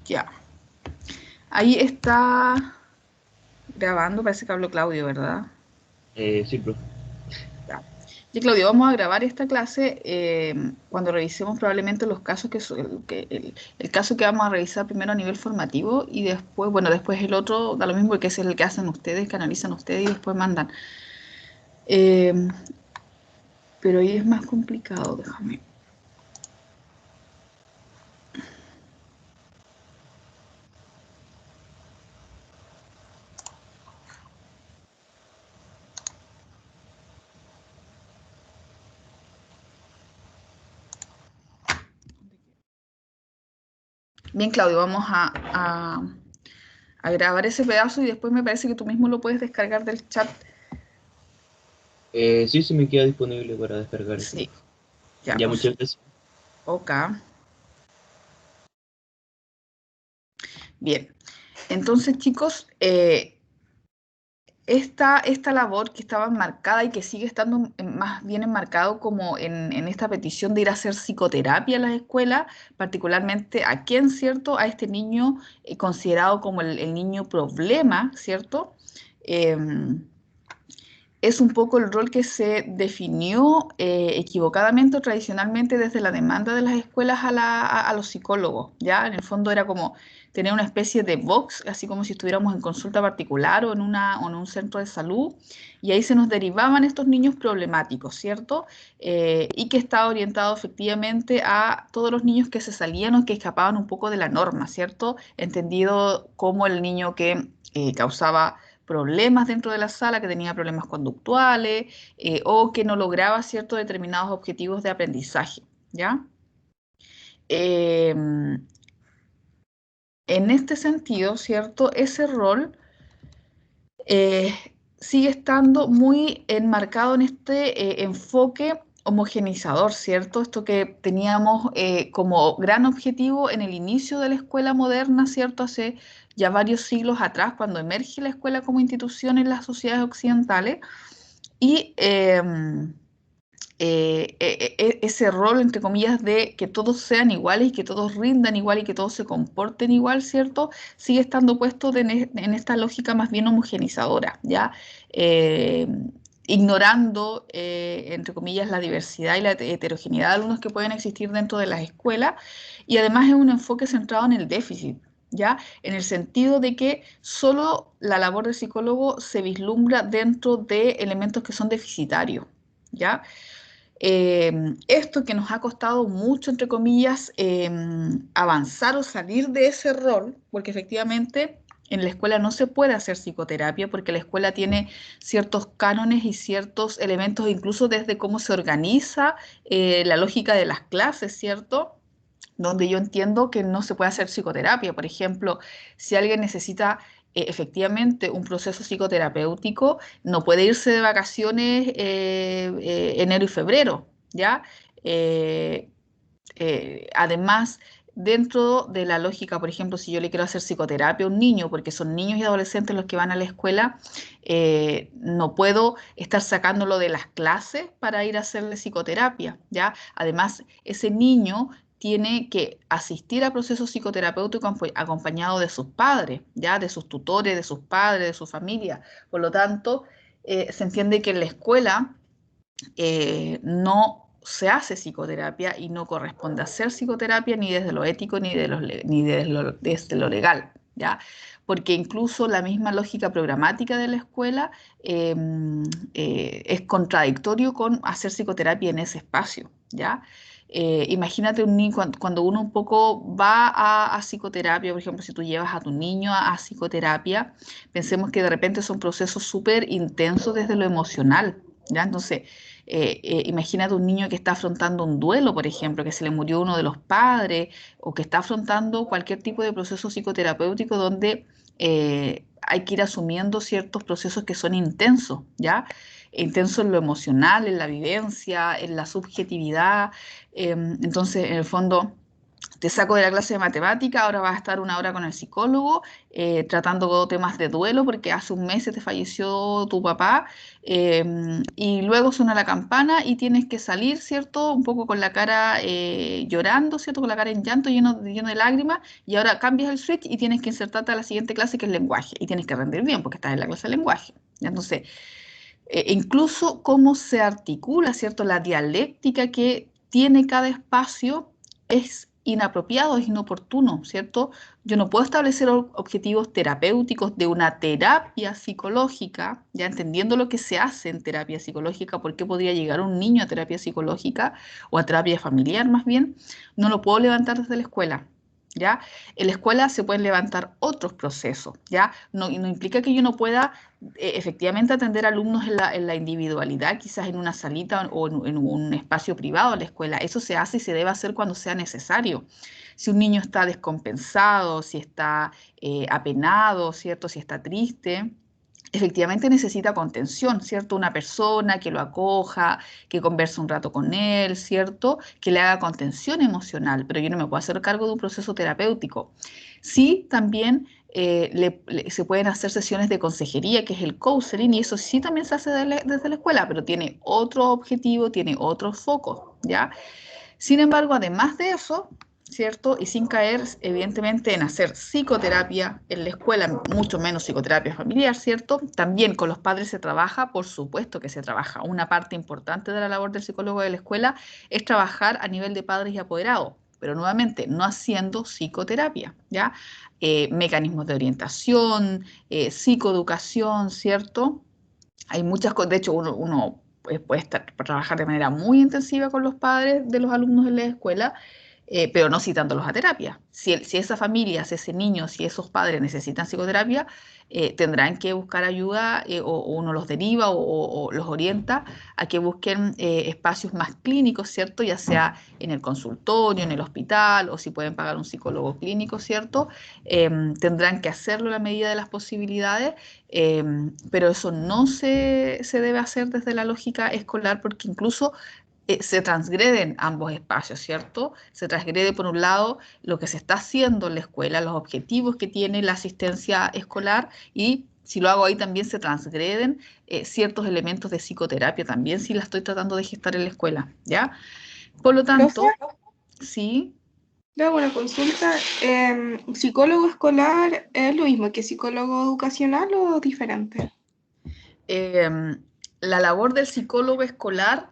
Ya. Ahí está grabando, parece que habló Claudio, ¿verdad? Sí, profe. Ya. Y Claudio, vamos a grabar esta clase cuando revisemos probablemente los casos el caso que vamos a revisar primero a nivel formativo y después, bueno, después el otro, da lo mismo que es el que hacen ustedes, que analizan ustedes y después mandan. Eh, pero ahí es más complicado, déjame. Bien, Claudio, vamos a grabar ese pedazo y después me parece que tú mismo lo puedes descargar del chat. Sí, sí me queda disponible para descargar eso. Sí, ya, Ya, pues, muchas gracias. ok. Bien, entonces chicos, esta labor que estaba enmarcada y que sigue estando más bien enmarcado como en esta petición de ir a hacer psicoterapia en las escuelas, particularmente a quién, ¿cierto? A este niño considerado como el niño problema, ¿cierto? Em, es un poco el rol que se definió equivocadamente o tradicionalmente desde la demanda de las escuelas a los psicólogos, ¿ya? En el fondo era como tener una especie de box, así como si estuviéramos en consulta particular o en un centro de salud, y ahí se nos derivaban estos niños problemáticos, ¿cierto? Y que estaba orientado efectivamente a todos los niños que se salían o que escapaban un poco de la norma, ¿cierto? Entendido como el niño que causaba problemas dentro de la sala, que tenía problemas conductuales o que no lograba ciertos determinados objetivos de aprendizaje, ¿ya? Eh, en este sentido, ¿cierto? Ese rol eh, sigue estando muy enmarcado en este enfoque homogeneizador, ¿cierto? Esto que teníamos como gran objetivo en el inicio de la escuela moderna, ¿cierto? Hace ya varios siglos atrás, cuando emerge la escuela como institución en las sociedades occidentales, y ese rol, entre comillas, de que todos sean iguales y que todos rindan igual y que todos se comporten igual, ¿cierto? Sigue estando puesto en esta lógica más bien homogenizadora, ¿ya? Eh, ignorando, entre comillas, la diversidad y la heterogeneidad de alumnos que pueden existir dentro de las escuelas, y además es un enfoque centrado en el déficit, ¿ya? En el sentido de que solo la labor del psicólogo se vislumbra dentro de elementos que son deficitarios, ¿ya? Esto que nos ha costado mucho, entre comillas, avanzar o salir de ese rol, porque efectivamente en la escuela no se puede hacer psicoterapia, porque la escuela tiene ciertos cánones y ciertos elementos, incluso desde cómo se organiza la lógica de las clases, ¿cierto? Donde yo entiendo que no se puede hacer psicoterapia. Por ejemplo, si alguien necesita efectivamente un proceso psicoterapéutico, no puede irse de vacaciones enero y febrero, ¿ya? Eh, además, dentro de la lógica, por ejemplo, si yo le quiero hacer psicoterapia a un niño, porque son niños y adolescentes los que van a la escuela, no puedo estar sacándolo de las clases para ir a hacerle psicoterapia, ¿ya? Además, ese niño tiene que asistir a procesos psicoterapéuticos acompañado de sus padres, ¿ya? De sus tutores, de sus padres, de su familia. Por lo tanto, se entiende que en la escuela no se hace psicoterapia y no corresponde hacer psicoterapia ni desde lo ético ni desde lo legal, ¿ya? Porque incluso la misma lógica programática de la escuela eh, es contradictorio con hacer psicoterapia en ese espacio, ¿ya? Imagínate un niño, cuando uno un poco va a psicoterapia, por ejemplo, si tú llevas a tu niño a psicoterapia, pensemos que de repente son procesos súper intensos desde lo emocional, ¿ya? Entonces, imagínate un niño que está afrontando un duelo, por ejemplo, que se le murió uno de los padres, o que está afrontando cualquier tipo de proceso psicoterapéutico donde hay que ir asumiendo ciertos procesos que son intensos, ¿ya? Intensos en lo emocional, en la vivencia, en la subjetividad. Entonces, en el fondo te saco de la clase de matemática, ahora vas a estar una hora con el psicólogo, tratando temas de duelo, porque hace un mes se te falleció tu papá, y luego suena la campana y tienes que salir, ¿cierto? Un poco con la cara llorando, ¿cierto? Con la cara en llanto, lleno de lágrimas, y ahora cambias el switch y tienes que insertarte a la siguiente clase, que es lenguaje, y tienes que rendir bien, porque estás en la clase de lenguaje. Entonces, incluso cómo se articula, ¿cierto? La dialéctica que tiene cada espacio es inapropiado, es inoportuno, ¿cierto? Yo no puedo establecer objetivos terapéuticos de una terapia psicológica, ya entendiendo lo que se hace en terapia psicológica, por qué podría llegar un niño a terapia psicológica o a terapia familiar más bien, no lo puedo levantar desde la escuela. ¿Ya? En la escuela se pueden levantar otros procesos, ¿ya? No implica que yo no pueda efectivamente atender alumnos en la individualidad, quizás en una salita o en un espacio privado de la escuela. Eso se hace y se debe hacer cuando sea necesario. Si un niño está descompensado, si está apenado, ¿cierto? Si está triste, efectivamente necesita contención, ¿cierto? Una persona que lo acoja, que converse un rato con él, ¿cierto? Que le haga contención emocional, pero yo no me puedo hacer cargo de un proceso terapéutico. Sí, también se pueden hacer sesiones de consejería, que es el counseling, y eso sí también se hace desde la escuela, pero tiene otro objetivo, tiene otros focos, ¿ya? Sin embargo, además de eso, ¿cierto? Y sin caer, evidentemente, en hacer psicoterapia en la escuela, mucho menos psicoterapia familiar, ¿cierto? También con los padres se trabaja, por supuesto que se trabaja. Una parte importante de la labor del psicólogo de la escuela es trabajar a nivel de padres y apoderados, pero nuevamente, no haciendo psicoterapia, ¿ya? Mecanismos de orientación, psicoeducación, ¿cierto? Hay muchas cosas, de hecho uno puede trabajar de manera muy intensiva con los padres de los alumnos en la escuela, pero no citándolos a terapia. Si esa familia, si ese niño, si esos padres necesitan psicoterapia, tendrán que buscar ayuda o uno los deriva o los orienta a que busquen espacios más clínicos, ¿cierto? Ya sea en el consultorio, en el hospital o si pueden pagar un psicólogo clínico, ¿cierto? Tendrán que hacerlo a la medida de las posibilidades, pero eso no se debe hacer desde la lógica escolar porque incluso se transgreden ambos espacios, ¿cierto? Se transgrede, por un lado, lo que se está haciendo en la escuela, los objetivos que tiene la asistencia escolar y si lo hago ahí también se transgreden ciertos elementos de psicoterapia también si la estoy tratando de gestar en la escuela, ¿ya? Por lo Profe, tanto, sí. le hago una consulta. ¿Psicólogo escolar es lo mismo que psicólogo educacional o diferente? eh, la labor del psicólogo escolar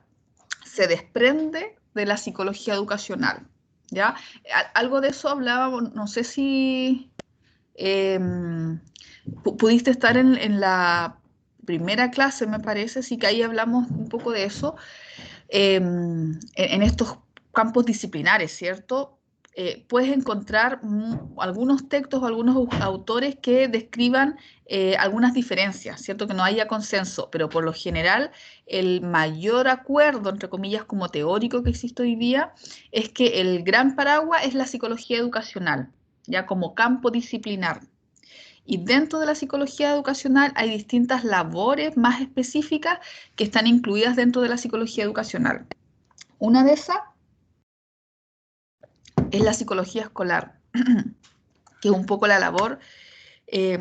se desprende de la psicología educacional, ¿ya? Algo de eso hablábamos, no sé si eh, pudiste estar en la primera clase, me parece, sí que ahí hablamos un poco de eso, en estos campos disciplinares, ¿cierto? Puedes encontrar algunos textos o algunos autores que describan algunas diferencias, ¿cierto? Que no haya consenso, pero por lo general el mayor acuerdo, entre comillas, como teórico que existe hoy día, es que el gran paraguas es la psicología educacional, ya como campo disciplinar. Y dentro de la psicología educacional hay distintas labores más específicas que están incluidas dentro de la psicología educacional. Una de esas es la psicología escolar, que es un poco la labor eh,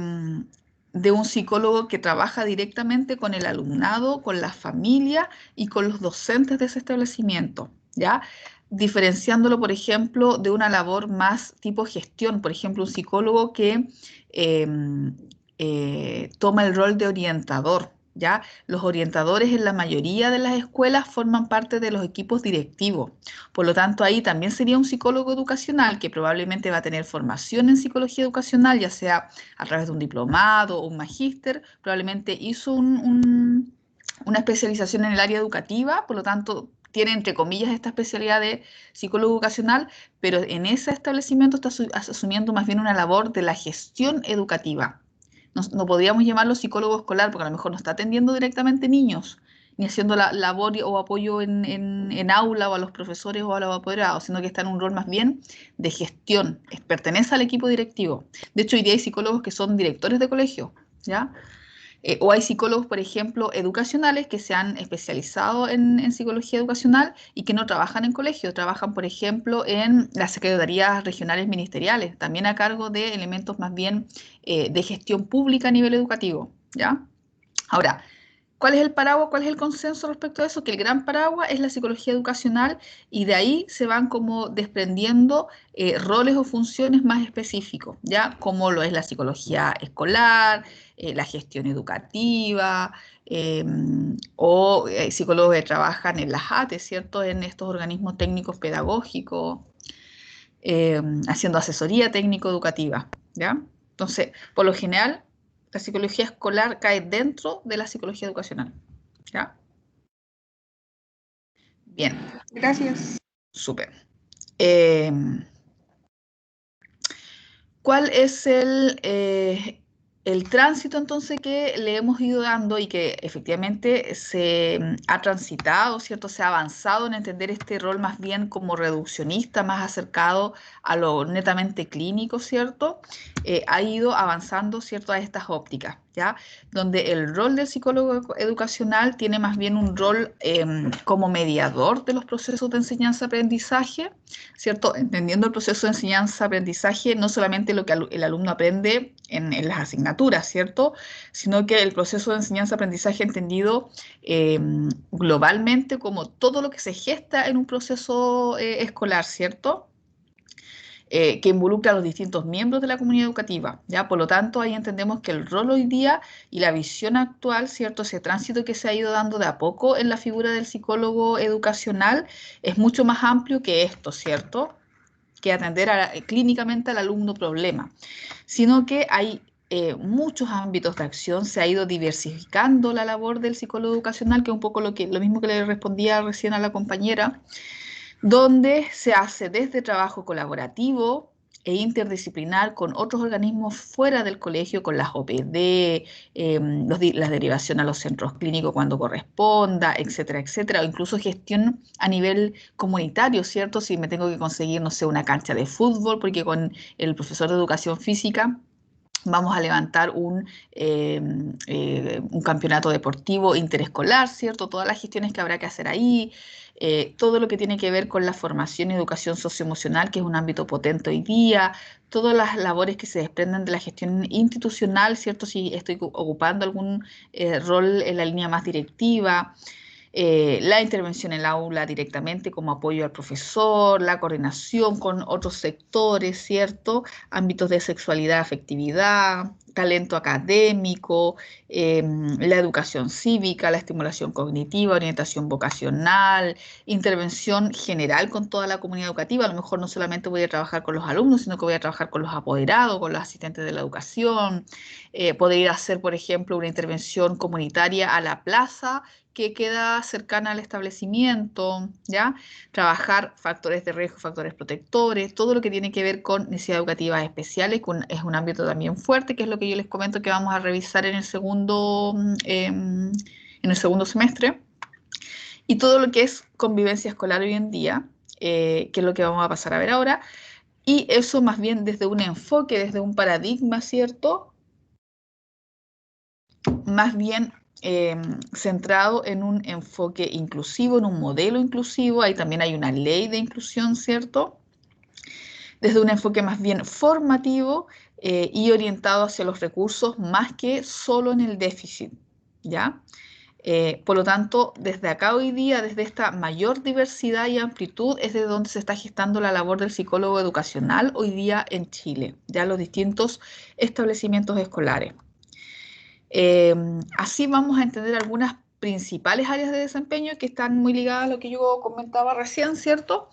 de un psicólogo que trabaja directamente con el alumnado, con la familia y con los docentes de ese establecimiento, ¿ya? Diferenciándolo, por ejemplo, de una labor más tipo gestión, por ejemplo, un psicólogo que eh, toma el rol de orientador, ¿ya? Los orientadores en la mayoría de las escuelas forman parte de los equipos directivos. Por lo tanto, ahí también sería un psicólogo educacional que probablemente va a tener formación en psicología educacional, ya sea a través de un diplomado o un magíster, probablemente hizo una especialización en el área educativa, por lo tanto, tiene entre comillas esta especialidad de psicólogo educacional, pero en ese establecimiento está asumiendo más bien una labor de la gestión educativa. No podríamos llamarlo psicólogo escolar porque a lo mejor no está atendiendo directamente niños, ni haciendo la labor o apoyo en aula o a los profesores o a los apoderados, sino que está en un rol más bien de gestión, pertenece al equipo directivo. De hecho, hoy día hay psicólogos que son directores de colegio, ¿ya? O hay psicólogos, por ejemplo, educacionales que se han especializado en psicología educacional y que no trabajan en colegios, trabajan, por ejemplo, en las secretarías regionales ministeriales, también a cargo de elementos más bien de gestión pública a nivel educativo, ¿ya? Ahora, ¿cuál es el paraguas? ¿Cuál es el consenso respecto a eso? Que el gran paraguas es la psicología educacional y de ahí se van como desprendiendo roles o funciones más específicos, ¿ya? Como lo es la psicología escolar, la gestión educativa, eh, o psicólogos que trabajan en las ATE, ¿cierto? En estos organismos técnicos pedagógicos, haciendo asesoría técnico-educativa, ¿ya? Entonces, por lo general, la psicología escolar cae dentro de la psicología educacional, ¿ya? Bien, Gracias. súper. Eh, ¿Cuál es el tránsito entonces que le hemos ido dando y que efectivamente se ha transitado, ¿cierto? Se ha avanzado en entender este rol más bien como reduccionista, más acercado a lo netamente clínico, ¿cierto? Ha ido avanzando, ¿cierto? A estas ópticas, ¿ya? Donde el rol del psicólogo educacional tiene más bien un rol como mediador de los procesos de enseñanza-aprendizaje, ¿cierto? Entendiendo el proceso de enseñanza-aprendizaje, no solamente lo que el alumno aprende en las asignaturas, ¿cierto? Sino que el proceso de enseñanza-aprendizaje entendido globalmente como todo lo que se gesta en un proceso escolar, ¿cierto? Que involucra a los distintos miembros de la comunidad educativa, ¿ya? Por lo tanto, ahí entendemos que el rol hoy día y la visión actual, ¿cierto? Ese tránsito que se ha ido dando de a poco en la figura del psicólogo educacional es mucho más amplio que esto, ¿cierto? Que atender clínicamente al alumno problema, sino que hay muchos ámbitos de acción, se ha ido diversificando la labor del psicólogo educacional, que es un poco lo mismo que le respondía recién a la compañera, donde se hace desde trabajo colaborativo e interdisciplinar con otros organismos fuera del colegio, con las OPD, las derivaciones a los centros clínicos cuando corresponda, etcétera, etcétera, o incluso gestión a nivel comunitario, ¿cierto? Si me tengo que conseguir, no sé, una cancha de fútbol, porque con el profesor de educación física vamos a levantar un campeonato deportivo interescolar, ¿cierto? Todas las gestiones que habrá que hacer ahí, todo lo que tiene que ver con la formación y educación socioemocional, que es un ámbito potente hoy día, todas las labores que se desprenden de la gestión institucional, ¿cierto? Si estoy ocupando algún rol en la línea más directiva, la intervención en el aula directamente como apoyo al profesor, la coordinación con otros sectores, ¿cierto? Ámbitos de sexualidad, afectividad, talento académico, la educación cívica, la estimulación cognitiva, orientación vocacional, intervención general con toda la comunidad educativa. A lo mejor no solamente voy a trabajar con los alumnos, sino que voy a trabajar con los apoderados, con los asistentes de la educación. Poder ir a hacer, por ejemplo, una intervención comunitaria a la plaza que queda cercana al establecimiento, ¿ya? Trabajar factores de riesgo, factores protectores, todo lo que tiene que ver con necesidades educativas especiales, es un ámbito también fuerte, que es lo que yo les comento que vamos a revisar en el segundo semestre, y todo lo que es convivencia escolar hoy en día, que es lo que vamos a pasar a ver ahora, y eso más bien desde un enfoque, desde un paradigma, ¿cierto? Más bien centrado en un enfoque inclusivo, en un modelo inclusivo, ahí también hay una ley de inclusión, ¿cierto? Desde un enfoque más bien formativo y orientado hacia los recursos más que solo en el déficit, ¿ya? Por lo tanto, desde acá hoy día, desde esta mayor diversidad y amplitud, es de donde se está gestando la labor del psicólogo educacional hoy día en Chile, ya los distintos establecimientos escolares. Así vamos a entender algunas principales áreas de desempeño que están muy ligadas a lo que yo comentaba recién, ¿cierto?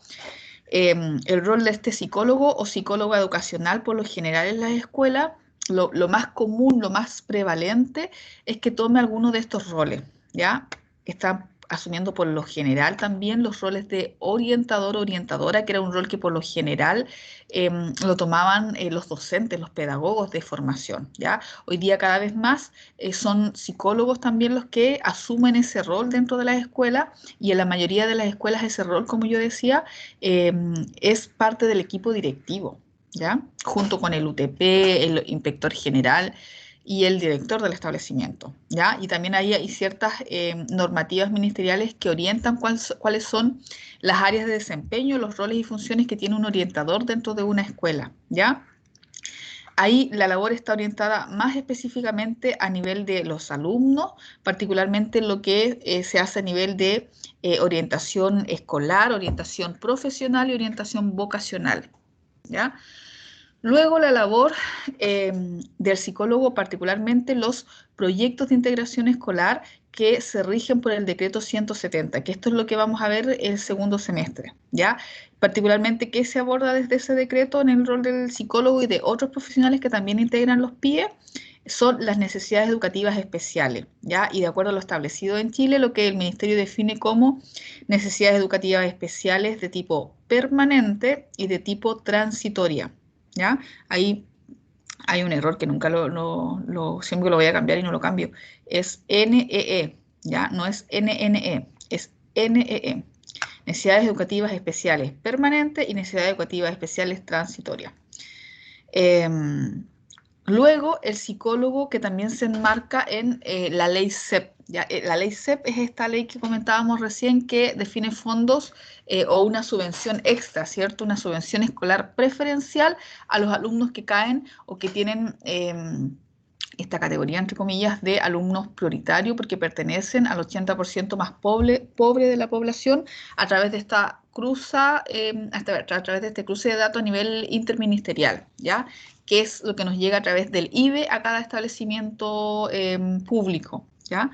El rol de este psicólogo o psicóloga educacional por lo general en las escuelas, lo más común, lo más prevalente es que tome alguno de estos roles, ¿ya? Están asumiendo por lo general también los roles de orientador o orientadora, que era un rol que por lo general lo tomaban los docentes, los pedagogos de formación, ¿ya? Hoy día cada vez más son psicólogos también los que asumen ese rol dentro de las escuelas y en la mayoría de las escuelas ese rol, como yo decía, es parte del equipo directivo, ¿ya? Junto con el UTP, el inspector general, y el director del establecimiento, ¿ya? Y también hay ciertas normativas ministeriales que orientan cuáles son las áreas de desempeño, los roles y funciones que tiene un orientador dentro de una escuela, ¿ya? Ahí la labor está orientada más específicamente a nivel de los alumnos, particularmente lo que se hace a nivel de orientación escolar, orientación profesional y orientación vocacional, ¿ya? Luego la labor del psicólogo, particularmente los proyectos de integración escolar que se rigen por el decreto 170, que esto es lo que vamos a ver el segundo semestre, ¿ya? Particularmente qué se aborda desde ese decreto en el rol del psicólogo y de otros profesionales que también integran los PIE, son las necesidades educativas especiales, ¿ya? Y de acuerdo a lo establecido en Chile, lo que el Ministerio define como necesidades educativas especiales de tipo permanente y de tipo transitoria, ¿ya? Ahí hay un error que nunca siempre lo voy a cambiar y no lo cambio. Es NEE, ¿ya? No es NNE, es NEE. Necesidades educativas especiales permanentes y necesidades educativas especiales transitorias. Luego, el psicólogo que también se enmarca en la ley CEP. ¿Ya? La ley CEP es esta ley que comentábamos recién que define fondos o una subvención extra, ¿cierto? Una subvención escolar preferencial a los alumnos que caen o que tienen esta categoría, entre comillas, de alumnos prioritarios porque pertenecen al 80% más pobre de la población a través de esta a través de este cruce de datos a nivel interministerial, ¿ya? Que es lo que nos llega a través del IBE a cada establecimiento público, ¿ya?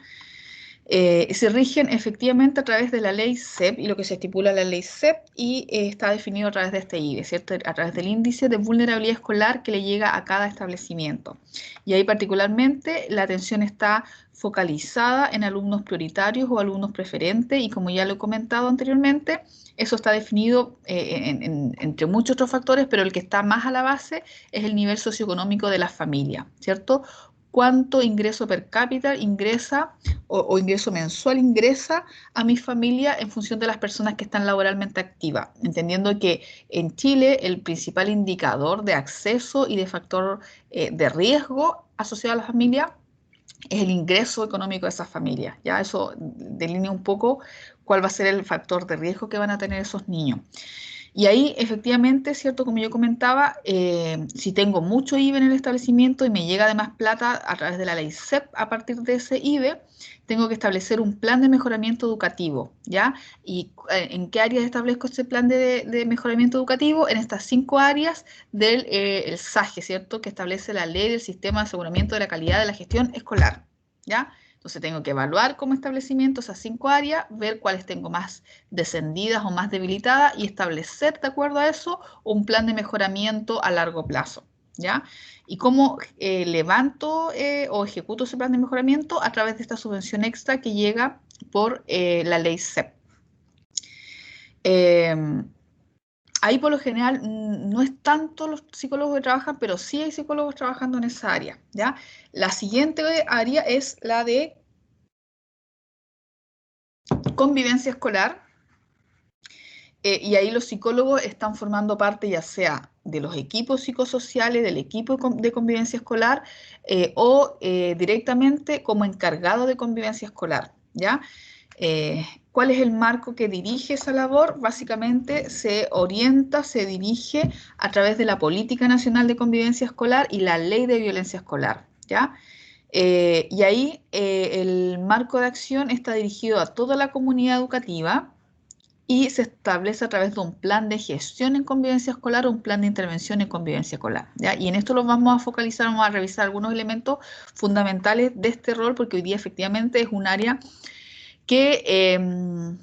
Se rigen efectivamente a través de la ley CEP y lo que se estipula en la ley CEP y está definido a través de este IBE, ¿cierto? A través del índice de vulnerabilidad escolar que le llega a cada establecimiento. Y ahí particularmente la atención está focalizada en alumnos prioritarios o alumnos preferentes y como ya lo he comentado anteriormente, eso está definido entre muchos otros factores, pero el que está más a la base es el nivel socioeconómico de la familia, ¿cierto? Cuánto ingreso per cápita ingresa o ingreso mensual ingresa a mi familia en función de las personas que están laboralmente activas, entendiendo que en Chile el principal indicador de acceso y de factor de riesgo asociado a la familia es el ingreso económico de esas familias. Ya eso delinea un poco cuál va a ser el factor de riesgo que van a tener esos niños. Y ahí, efectivamente, ¿cierto? Como yo comentaba, si tengo mucho IBE en el establecimiento y me llega además plata a través de la ley CEP a partir de ese IBE, tengo que establecer un plan de mejoramiento educativo, ¿ya? ¿Y en qué áreas establezco ese plan de mejoramiento educativo? En estas 5 áreas del el SAGE, ¿cierto? Que establece la ley del Sistema de Aseguramiento de la Calidad de la Gestión Escolar, ¿ya? Entonces tengo que evaluar como establecimiento esas 5 áreas, ver cuáles tengo más descendidas o más debilitadas y establecer de acuerdo a eso un plan de mejoramiento a largo plazo, ¿ya? ¿Y cómo levanto o ejecuto ese plan de mejoramiento? A través de esta subvención extra que llega por la ley CEP. Ahí por lo general no es tanto los psicólogos que trabajan, pero sí hay psicólogos trabajando en esa área, ¿ya? La siguiente área es la de convivencia escolar, y ahí los psicólogos están formando parte ya sea de los equipos psicosociales, del equipo de convivencia escolar o directamente como encargado de convivencia escolar, ¿ya? ¿Cuál es el marco que dirige esa labor? Básicamente se orienta, se dirige a través de la Política Nacional de Convivencia Escolar y la Ley de Violencia Escolar, ¿ya? Y ahí el marco de acción está dirigido a toda la comunidad educativa y se establece a través de un plan de gestión en convivencia escolar o un plan de intervención en convivencia escolar, ¿ya? Y en esto lo vamos a focalizar, vamos a revisar algunos elementos fundamentales de este rol, porque hoy día efectivamente es un área que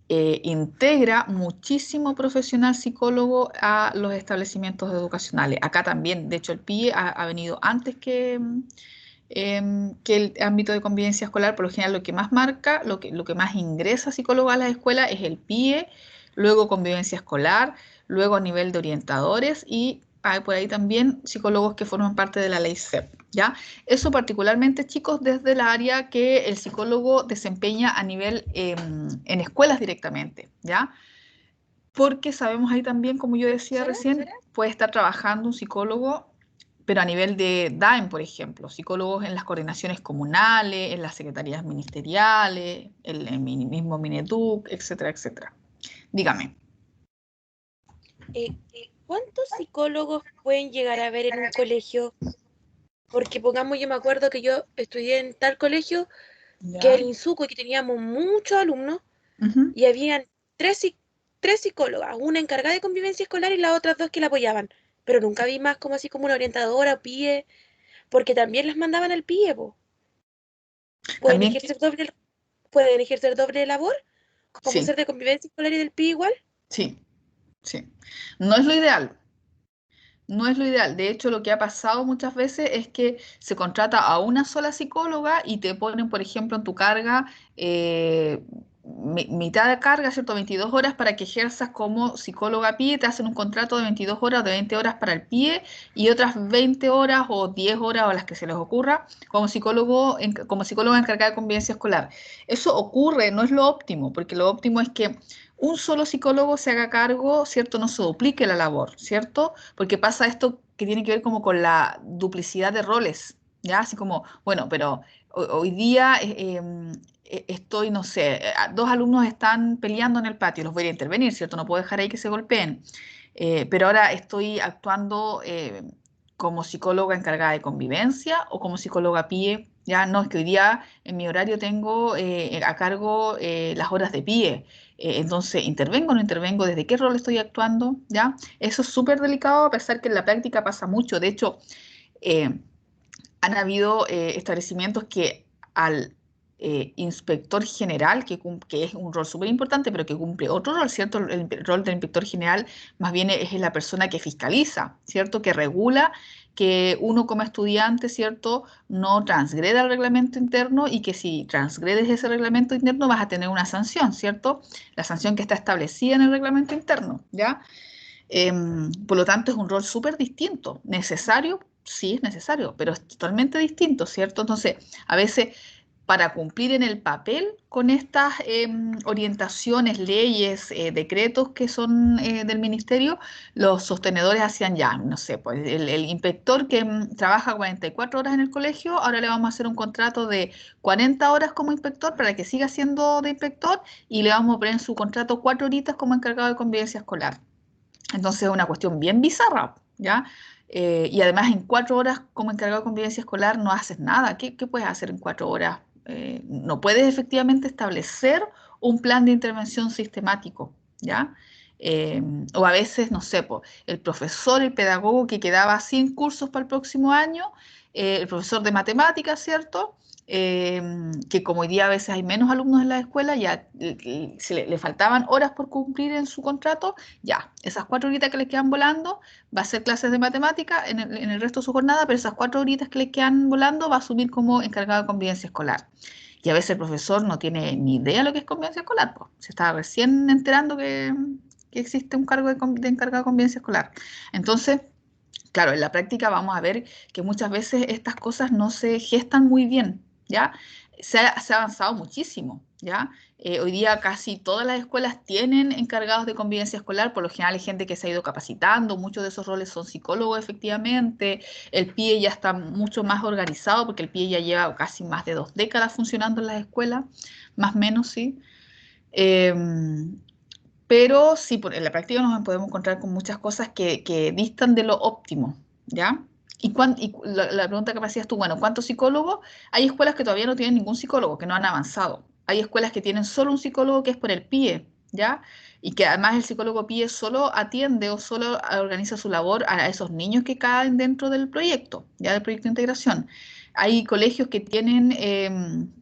integra muchísimo profesional psicólogo a los establecimientos educacionales. Acá también, de hecho, el PIE ha venido antes que el ámbito de convivencia escolar. Por lo general, lo que más marca, lo que más ingresa psicólogo a las escuelas es el PIE, luego convivencia escolar, luego a nivel de orientadores y hay por ahí también psicólogos que forman parte de la ley CEP, ¿ya? Eso particularmente, chicos, desde la área que el psicólogo desempeña a nivel en escuelas directamente, ¿ya? Porque sabemos ahí también, como yo decía recién, puede estar trabajando un psicólogo pero a nivel de DAEM, por ejemplo, psicólogos en las coordinaciones comunales, en las secretarías ministeriales, en el mismo Mineduc, etcétera, etcétera. Dígame. ¿Cuántos psicólogos pueden llegar a haber en un colegio? Porque pongamos, yo me acuerdo que yo estudié en tal colegio, que el INSUCO, y que teníamos muchos alumnos, y habían tres psicólogas, una encargada de convivencia escolar y las otras dos que la apoyaban. Pero nunca vi más como así como una orientadora, PIE, porque también las mandaban al PIE, po. ¿Pueden También, ejercer doble labor? ¿Como sí, ser de convivencia escolar y del PIE igual? sí, sí. No es lo ideal. No es lo ideal. De hecho, lo que ha pasado muchas veces es que se contrata a una sola psicóloga y te ponen, por ejemplo, en tu carga mitad de carga, ¿cierto? 22 horas para que ejerzas como psicóloga PIE, te hacen un contrato de 22 horas o de 20 horas para el PIE y otras 20 horas o 10 horas o las que se les ocurra como psicólogo, como psicóloga encargada de convivencia escolar. Eso ocurre, no es lo óptimo, porque lo óptimo es que un solo psicólogo se haga cargo, ¿cierto? No se duplique la labor, ¿cierto? Porque pasa esto que tiene que ver como con la duplicidad de roles, ¿ya? Así como, bueno, pero hoy día estoy, no sé, dos alumnos están peleando en el patio, los voy a intervenir, ¿cierto? No puedo dejar ahí que se golpeen. Pero ahora estoy actuando como psicóloga encargada de convivencia o como psicóloga PIE. Ya no, es que hoy día en mi horario tengo a cargo las horas de PIE. Entonces, ¿intervengo o no intervengo? ¿Desde qué rol estoy actuando? ¿Ya? Eso es súper delicado, a pesar que en la práctica pasa mucho. De hecho, eh, han habido establecimientos que al inspector general, que es un rol súper importante, pero que cumple otro rol, ¿cierto? El rol del inspector general más bien es la persona que fiscaliza, ¿cierto? Que regula que uno como estudiante, ¿cierto? No transgreda el reglamento interno y que si transgredes ese reglamento interno vas a tener una sanción, ¿cierto? La sanción que está establecida en el reglamento interno, ¿ya? Por lo tanto, es un rol súper distinto. ¿Necesario? Sí, es necesario, pero es totalmente distinto, ¿cierto? Entonces, a veces, para cumplir en el papel con estas orientaciones, leyes, decretos que son del ministerio, los sostenedores hacían ya, no sé, pues el inspector que trabaja 44 horas en el colegio, ahora le vamos a hacer un contrato de 40 horas como inspector para que siga siendo de inspector y le vamos a poner en su contrato 4 horitas como encargado de convivencia escolar. Entonces es una cuestión bien bizarra, ¿ya? Y además en 4 horas como encargado de convivencia escolar no haces nada. ¿Qué puedes hacer en 4 horas? No puedes efectivamente establecer un plan de intervención sistemático, ¿ya? Eh, o a veces, no sé, po, el profesor, el pedagogo que quedaba sin cursos para el próximo año, el profesor de matemáticas, ¿cierto? Que como hoy día a veces hay menos alumnos en la escuela, ya le faltaban horas por cumplir en su contrato, ya, esas 4 horitas que les quedan volando, va a ser clases de matemática en el resto de su jornada, pero esas 4 horitas que les quedan volando va a asumir como encargado de convivencia escolar. Y a veces el profesor no tiene ni idea de lo que es convivencia escolar, pues. Se está recién enterando que existe un cargo de encargado de convivencia escolar. Entonces, claro, en la práctica vamos a ver que muchas veces estas cosas no se gestan muy bien, ¿ya? Se ha avanzado muchísimo, ¿ya? Hoy día casi todas las escuelas tienen encargados de convivencia escolar, por lo general hay gente que se ha ido capacitando, muchos de esos roles son psicólogos efectivamente, el PIE ya está mucho más organizado porque el PIE ya lleva casi más de 2 décadas funcionando en las escuelas, más o menos, sí. Pero sí, en la práctica nos podemos encontrar con muchas cosas que distan de lo óptimo, ¿ya? Y la pregunta que me hacías tú, bueno, ¿cuántos psicólogos? Hay escuelas que todavía no tienen ningún psicólogo, que no han avanzado. Hay escuelas que tienen solo un psicólogo que es por el PIE, ¿ya? Y que además el psicólogo PIE solo atiende o solo organiza su labor a esos niños que caen dentro del proyecto, ¿ya? Del proyecto de integración. Hay colegios que tienen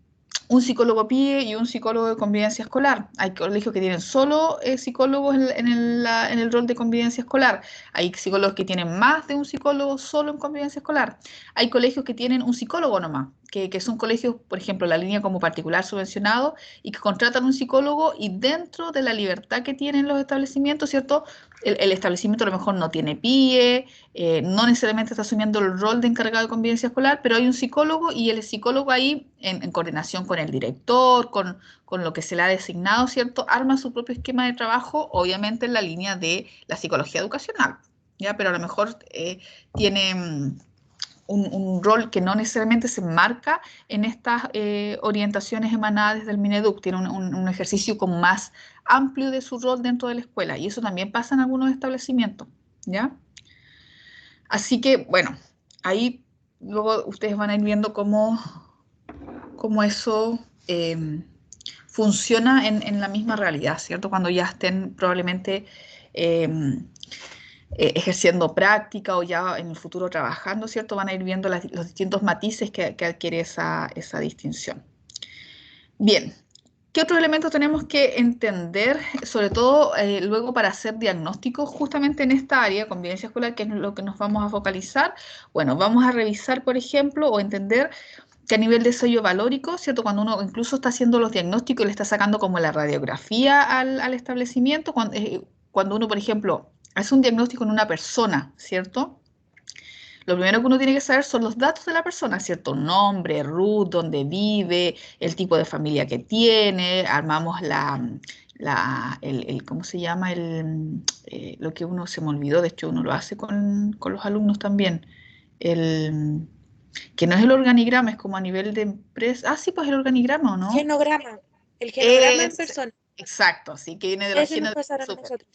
un psicólogo PIE y un psicólogo de convivencia escolar. Hay colegios que tienen solo psicólogos en el rol de convivencia escolar. Hay psicólogos que tienen más de un psicólogo solo en convivencia escolar. Hay colegios que tienen un psicólogo nomás, que son colegios, por ejemplo, la línea como particular subvencionado y que contratan un psicólogo y dentro de la libertad que tienen los establecimientos, ¿cierto? El establecimiento a lo mejor no tiene PIE, no necesariamente está asumiendo el rol de encargado de convivencia escolar, pero hay un psicólogo y el psicólogo ahí, en coordinación con el director, con lo que se le ha designado, ¿cierto? Arma su propio esquema de trabajo, obviamente en la línea de la psicología educacional, ¿ya? Pero a lo mejor tiene un rol que no necesariamente se enmarca en estas orientaciones emanadas desde el Mineduc, tiene un ejercicio como más amplio de su rol dentro de la escuela, y eso también pasa en algunos establecimientos, ¿ya? Así que, bueno, ahí luego ustedes van a ir viendo cómo eso funciona en la misma realidad, ¿cierto? Cuando ya estén probablemente ejerciendo práctica o ya en el futuro trabajando, ¿cierto? Van a ir viendo los distintos matices que adquiere esa distinción. Bien, ¿qué otros elementos tenemos que entender, sobre todo luego para hacer diagnósticos justamente en esta área, convivencia escolar, que es lo que nos vamos a focalizar? Bueno, vamos a revisar, por ejemplo, o entender que a nivel de sello valórico, ¿cierto? Cuando uno incluso está haciendo los diagnósticos y le está sacando como la radiografía al establecimiento, cuando uno, por ejemplo, hace un diagnóstico en una persona, ¿cierto? Lo primero que uno tiene que saber son los datos de la persona, ¿cierto? Nombre, RUT, dónde vive, el tipo de familia que tiene, armamos ¿cómo se llama? Lo que uno se me olvidó, de hecho uno lo hace con los alumnos también, que no es el organigrama, es como a nivel de empresa. Ah, sí, pues el organigrama, ¿o no? Genograma. El genograma en persona. Exacto, sí, que viene de los Eso nos pasará a super. nosotros.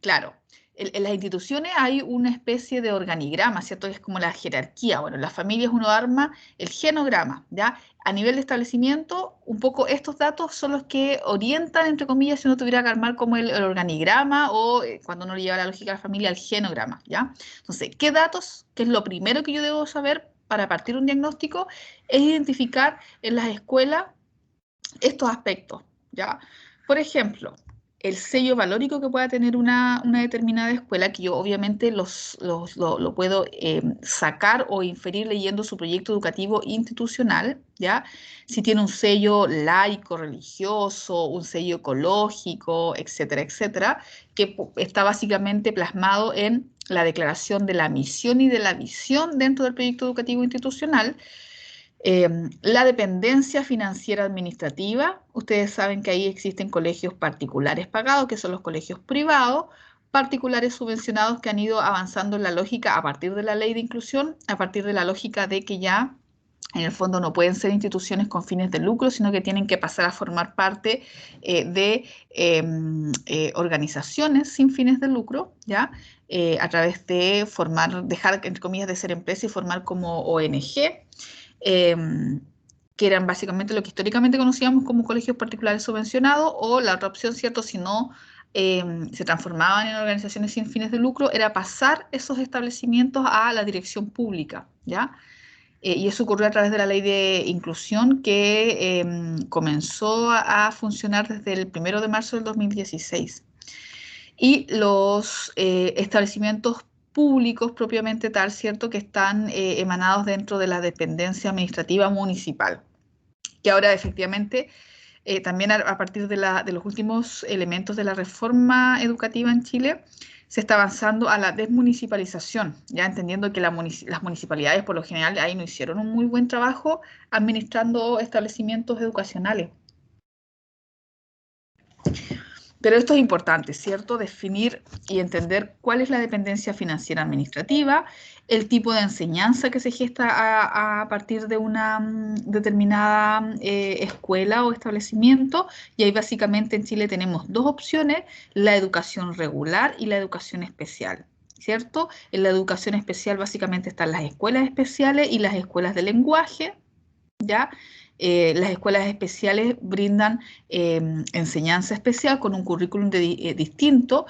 Claro, en las instituciones hay una especie de organigrama, ¿cierto? Que es como la jerarquía. Bueno, en las familias uno arma el genograma, ¿ya? A nivel de establecimiento, un poco estos datos son los que orientan, entre comillas, si uno tuviera que armar como el organigrama o cuando uno le lleva la lógica a la familia, el genograma, ¿ya? Entonces, ¿qué datos? ¿Qué es lo primero que yo debo saber para partir un diagnóstico? Es identificar en las escuelas estos aspectos, ¿ya? Por ejemplo, el sello valórico que pueda tener una determinada escuela, que yo obviamente lo puedo sacar o inferir leyendo su proyecto educativo institucional, ¿ya? Si tiene un sello laico, religioso, un sello ecológico, etcétera, etcétera, que está básicamente plasmado en la declaración de la misión y de la visión dentro del proyecto educativo institucional. La dependencia financiera administrativa, ustedes saben que ahí existen colegios particulares pagados, que son los colegios privados, particulares subvencionados que han ido avanzando en la lógica a partir de la ley de inclusión, a partir de la lógica de que ya en el fondo no pueden ser instituciones con fines de lucro, sino que tienen que pasar a formar parte de organizaciones sin fines de lucro, ¿ya? A través de dejar, entre comillas, de ser empresa y formar como ONG. Que eran básicamente lo que históricamente conocíamos como colegios particulares subvencionados, o la otra opción, ¿cierto? Si no se transformaban en organizaciones sin fines de lucro, era pasar esos establecimientos a la dirección pública, ¿ya? Y eso ocurrió a través de la ley de inclusión que comenzó a funcionar desde el 1 de marzo del 2016. Y los establecimientos públicos propiamente tal, ¿cierto?, que están emanados dentro de la dependencia administrativa municipal, que ahora efectivamente también a partir de los últimos elementos de la reforma educativa en Chile, se está avanzando a la desmunicipalización, ya entendiendo que las municipalidades por lo general ahí no hicieron un muy buen trabajo administrando establecimientos educacionales. Pero esto es importante, ¿cierto? Definir y entender cuál es la dependencia financiera administrativa, el tipo de enseñanza que se gesta a partir de una determinada escuela o establecimiento. Y ahí básicamente en Chile tenemos dos opciones, la educación regular y la educación especial, ¿cierto? En la educación especial básicamente están las escuelas especiales y las escuelas de lenguaje, ¿ya? Las escuelas especiales brindan enseñanza especial con un currículum distinto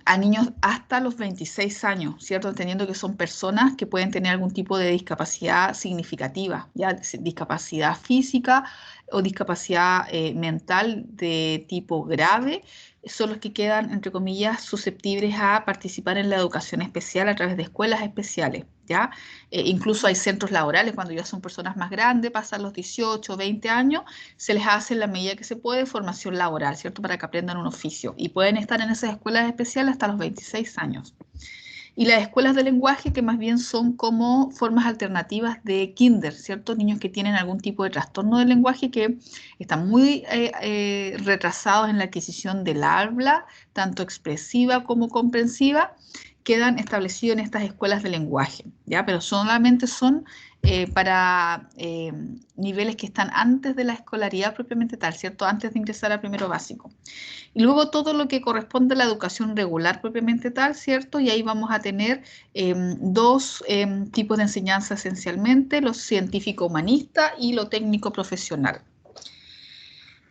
a niños hasta los 26 años, ¿cierto? Entendiendo que son personas que pueden tener algún tipo de discapacidad significativa, ya discapacidad física o discapacidad mental de tipo grave, son los que quedan, entre comillas, susceptibles a participar en la educación especial a través de escuelas especiales, ¿ya? Incluso hay centros laborales, cuando ya son personas más grandes, pasan los 18, 20 años, se les hace en la medida que se puede formación laboral, ¿cierto? Para que aprendan un oficio. Y pueden estar en esas escuelas especiales hasta los 26 años. Y las escuelas de lenguaje, que más bien son como formas alternativas de kinder, ¿cierto? Niños que tienen algún tipo de trastorno del lenguaje que están muy retrasados en la adquisición del habla, tanto expresiva como comprensiva, quedan establecidos en estas escuelas de lenguaje, ¿ya? Pero solamente son para niveles que están antes de la escolaridad propiamente tal, ¿cierto? Antes de ingresar a primero básico. Y luego todo lo que corresponde a la educación regular propiamente tal, ¿cierto? Y ahí vamos a tener dos tipos de enseñanza esencialmente, lo científico-humanista y lo técnico-profesional.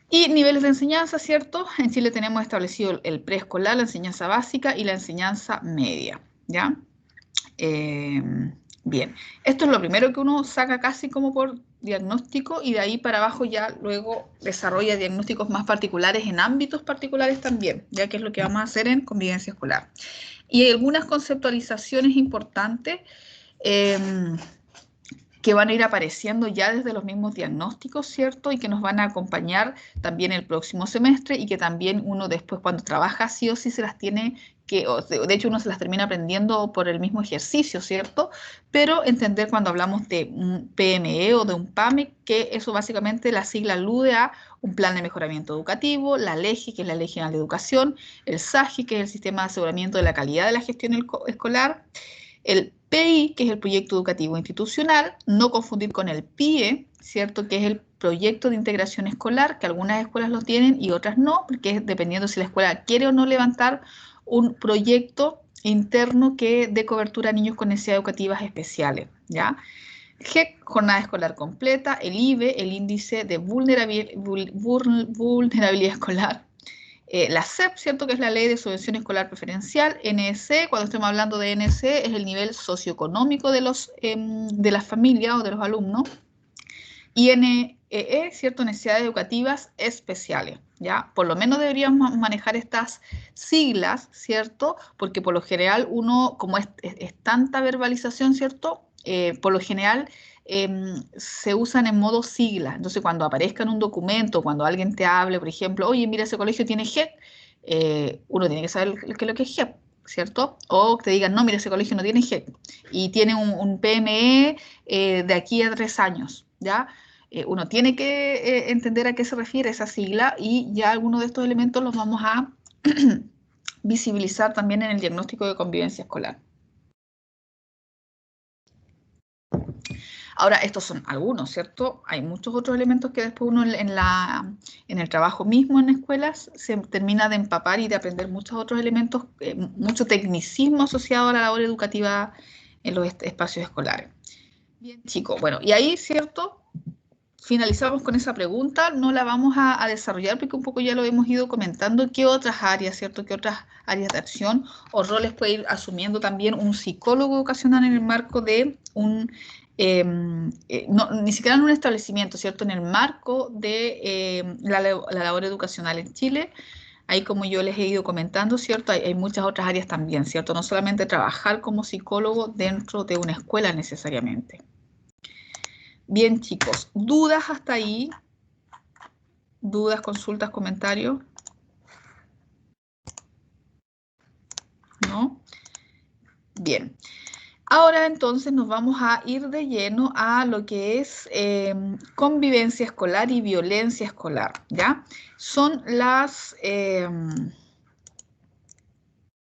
Y niveles de enseñanza, ¿cierto? En Chile tenemos establecido el preescolar, la enseñanza básica y la enseñanza media, ¿ya? Bien, esto es lo primero que uno saca casi como por diagnóstico y de ahí para abajo ya luego desarrolla diagnósticos más particulares en ámbitos particulares también, ya que es lo que vamos a hacer en convivencia escolar. Y hay algunas conceptualizaciones importantes que van a ir apareciendo ya desde los mismos diagnósticos, ¿cierto? Y que nos van a acompañar también el próximo semestre y que también uno después cuando trabaja sí o sí se las tiene que, de hecho uno se las termina aprendiendo por el mismo ejercicio, ¿cierto? Pero entender cuando hablamos de un PME o de un PAME, que eso básicamente la sigla alude a un plan de mejoramiento educativo, la LEGI, que es la Ley General de Educación, el SAGI, que es el Sistema de Aseguramiento de la Calidad de la Gestión Escolar, el PI, que es el Proyecto Educativo Institucional, no confundir con el PIE, ¿cierto? Que es el Proyecto de Integración Escolar, que algunas escuelas lo tienen y otras no, porque es dependiendo si la escuela quiere o no levantar un proyecto interno que dé cobertura a niños con necesidades educativas especiales, ¿ya? GEC, jornada escolar completa, el IBE, el índice de vulnerabilidad escolar, la SEP, ¿cierto? Que es la Ley de Subvención Escolar Preferencial, NSE, cuando estemos hablando de NSE, es el nivel socioeconómico de las familias o de los alumnos, y NEE, ¿cierto? Necesidades educativas especiales, ¿ya? Por lo menos deberíamos manejar estas siglas, ¿cierto? Porque por lo general uno, como es tanta verbalización, ¿cierto? Por lo general se usan en modo sigla. Entonces, cuando aparezca en un documento, cuando alguien te hable, por ejemplo, oye, mira, ese colegio tiene GEP, uno tiene que saber qué es lo que es GEP, ¿cierto? O te digan, no, mira, ese colegio no tiene GEP y tiene un PME de aquí a 3 años, ¿ya? Uno tiene que entender a qué se refiere esa sigla y ya algunos de estos elementos los vamos a visibilizar también en el diagnóstico de convivencia escolar. Ahora, estos son algunos, ¿cierto? Hay muchos otros elementos que después uno en el trabajo mismo en escuelas se termina de empapar y de aprender muchos otros elementos, mucho tecnicismo asociado a la labor educativa en los espacios escolares. Bien, chicos, bueno, y ahí, ¿cierto? Finalizamos con esa pregunta, no la vamos a desarrollar porque un poco ya lo hemos ido comentando, qué otras áreas, ¿cierto? ¿Qué otras áreas de acción o roles puede ir asumiendo también un psicólogo educacional en el marco de ni siquiera en un establecimiento, ¿cierto? En el marco de la labor educacional en Chile? Ahí, como yo les he ido comentando, ¿cierto? Hay muchas otras áreas también, ¿cierto? No solamente trabajar como psicólogo dentro de una escuela necesariamente. Bien, chicos, ¿dudas hasta ahí? ¿Dudas, consultas, comentarios? ¿No? Bien. Ahora entonces nos vamos a ir de lleno a lo que es convivencia escolar y violencia escolar, ¿ya? Son las...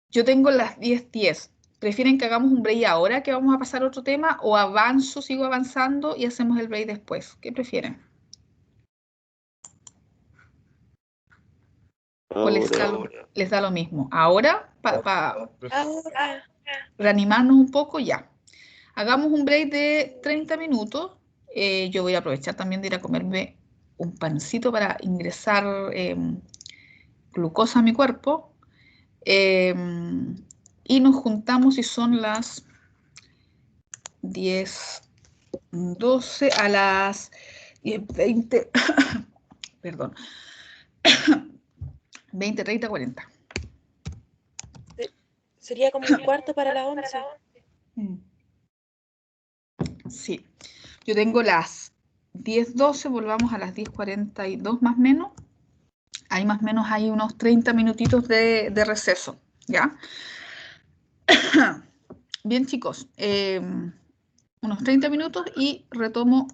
yo tengo las 10:10. ¿Prefieren que hagamos un break ahora que vamos a pasar a otro tema o avanzo, sigo avanzando y hacemos el break después? ¿Qué prefieren? ¿O les da lo mismo? ¿Ahora? Para reanimarnos un poco, ya. Hagamos un break de 30 minutos. Yo voy a aprovechar también de ir a comerme un pancito para ingresar glucosa a mi cuerpo. Y nos juntamos y son las 10:12 a las 10:20. Perdón. 20, 30, 40. Sería como un cuarto para las 11. Sí. Yo tengo las 10:12, volvamos a las 10:42 más o menos. Ahí más o menos hay unos 30 minutitos de receso, ¿ya? Bien, chicos. Unos 30 minutos y retomo